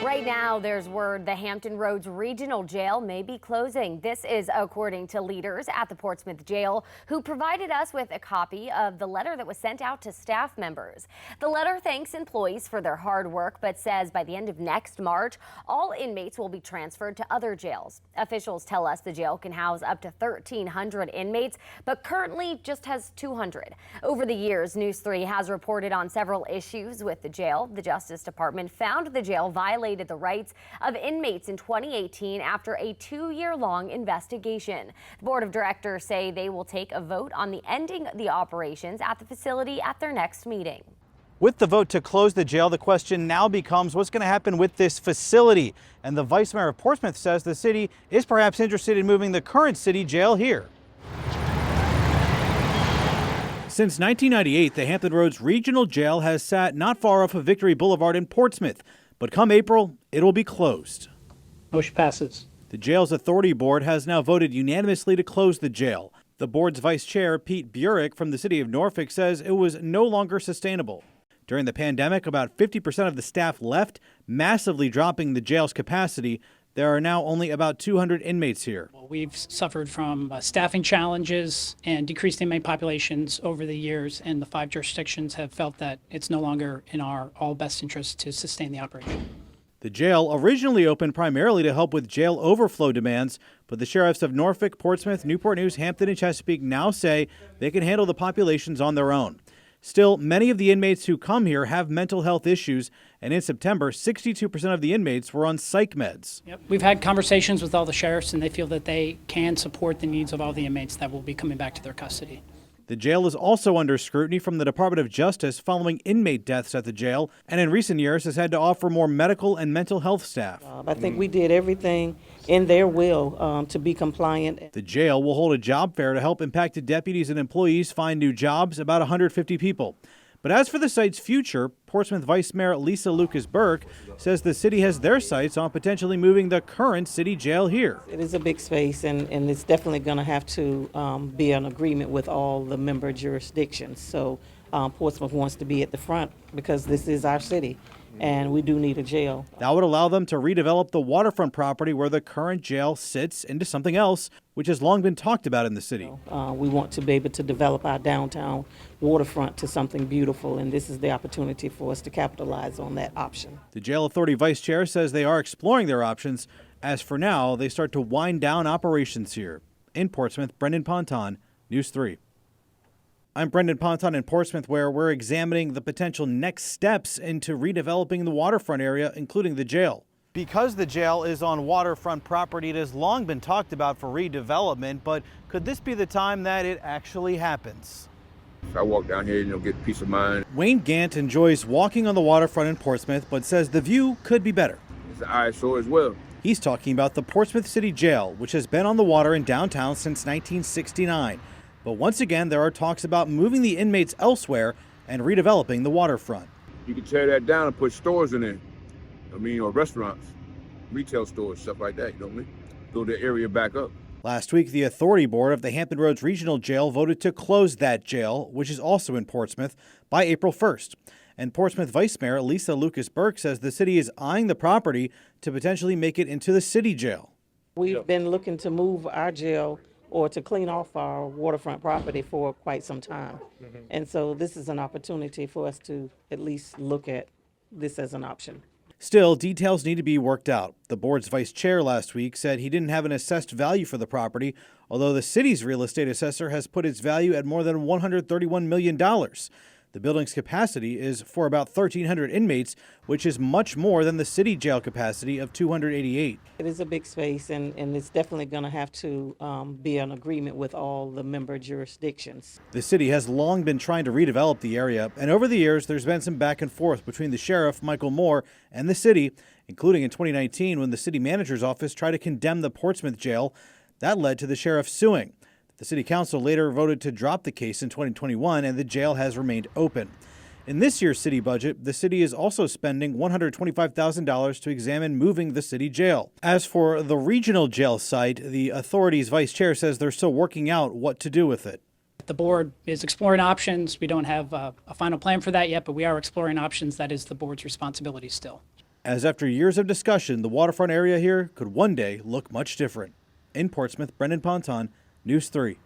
Right now, there's word the Hampton Roads Regional Jail may be closing. This is according to leaders at the Portsmouth Jail who provided us with a copy of the letter that was sent out to staff members. The letter thanks employees for their hard work, but says by the end of next March, all inmates will be transferred to other jails. Officials tell us the jail can house up to 1,300 inmates, but currently just has 200. Over the years, News 3 has reported on several issues with the jail. The Justice Department found the jail violated the rights of inmates in 2018 after a 2-year-long investigation. The board of directors say they will take a vote on the ending the operations at the facility at their next meeting. With the vote to close the jail, the question now becomes what's going to happen with this facility. And the vice mayor of Portsmouth says the city is perhaps interested in moving the current city jail here. Since 1998, the Hampton Roads Regional Jail has sat not far off of Victory Boulevard in Portsmouth. But come April, it will be closed. Motion passes. The jail's Authority Board has now voted unanimously to close the jail. The board's vice chair, Pete Burek from the city of Norfolk, says it was no longer sustainable. During the pandemic, about 50% of the staff left, massively dropping the jail's capacity. There are now only about 200 inmates here. Well, we've suffered from staffing challenges and decreased inmate populations over the years, and the 5 jurisdictions have felt that it's no longer in our all best interest to sustain the operation. The jail originally opened primarily to help with jail overflow demands, but the sheriffs of Norfolk, Portsmouth, Newport News, Hampton, and Chesapeake now say they can handle the populations on their own. Still, many of the inmates who come here have mental health issues, and in September, 62% of the inmates were on psych meds. Yep. We've had conversations with all the sheriffs, and they feel that they can support the needs of all the inmates that will be coming back to their custody. The jail is also under scrutiny from the Department of Justice following inmate deaths at the jail, and in recent years has had to offer more medical and mental health staff. I think we did everything in their will to be compliant. The jail will hold a job fair to help impacted deputies and employees find new jobs, about 150 people. But as for the site's future, Portsmouth Vice Mayor Lisa Lucas-Burke says the city has their sights on potentially moving the current city jail here. It is a big space, and it's definitely going to have to be an agreement with all the member jurisdictions. So Portsmouth wants to be at the front because this is our city, and we do need a jail. That would allow them to redevelop the waterfront property where the current jail sits into something else, which has long been talked about in the city. We want to be able to develop our downtown waterfront to something beautiful, and this is the opportunity for us to capitalize on that option. The Jail Authority Vice Chair says they are exploring their options. As for now, they start to wind down operations here. In Portsmouth, Brendan Ponton, News 3. I'm Brendan Ponton in Portsmouth, where we're examining the potential next steps into redeveloping the waterfront area, including the jail. Because the jail is on waterfront property, it has long been talked about for redevelopment, but could this be the time that it actually happens? I walk down here, get peace of mind. Wayne Gant enjoys walking on the waterfront in Portsmouth, but says the view could be better. It's an eyesore as well. He's talking about the Portsmouth City Jail, which has been on the water in downtown since 1969. But once again, there are talks about moving the inmates elsewhere and redeveloping the waterfront. You can tear that down and put stores in there. Or restaurants, retail stores, stuff like that, build the area back up. Last week, the Authority Board of the Hampton Roads Regional Jail voted to close that jail, which is also in Portsmouth, by April 1st. And Portsmouth Vice Mayor Lisa Lucas-Burke says the city is eyeing the property to potentially make it into the city jail. We've been looking to move our jail or to clean off our waterfront property for quite some time. And so this is an opportunity for us to at least look at this as an option. Still, details need to be worked out. The board's vice chair last week said he didn't have an assessed value for the property, although the city's real estate assessor has put its value at more than $131 million. The building's capacity is for about 1,300 inmates, which is much more than the city jail capacity of 288. It is a big space, and it's definitely going to have to be an agreement with all the member jurisdictions. The city has long been trying to redevelop the area, and over the years there's been some back and forth between the sheriff, Michael Moore, and the city, including in 2019 when the city manager's office tried to condemn the Portsmouth jail. That led to the sheriff suing. The city council later voted to drop the case in 2021, and the jail has remained open. In this year's city budget, the city is also spending $125,000 to examine moving the city jail. As for the regional jail site, the authority's vice chair says they're still working out what to do with it. The board is exploring options. We don't have a final plan for that yet, but we are exploring options. That is the board's responsibility still. as after years of discussion, the waterfront area here could one day look much different. In Portsmouth, Brendan Ponton, News 3.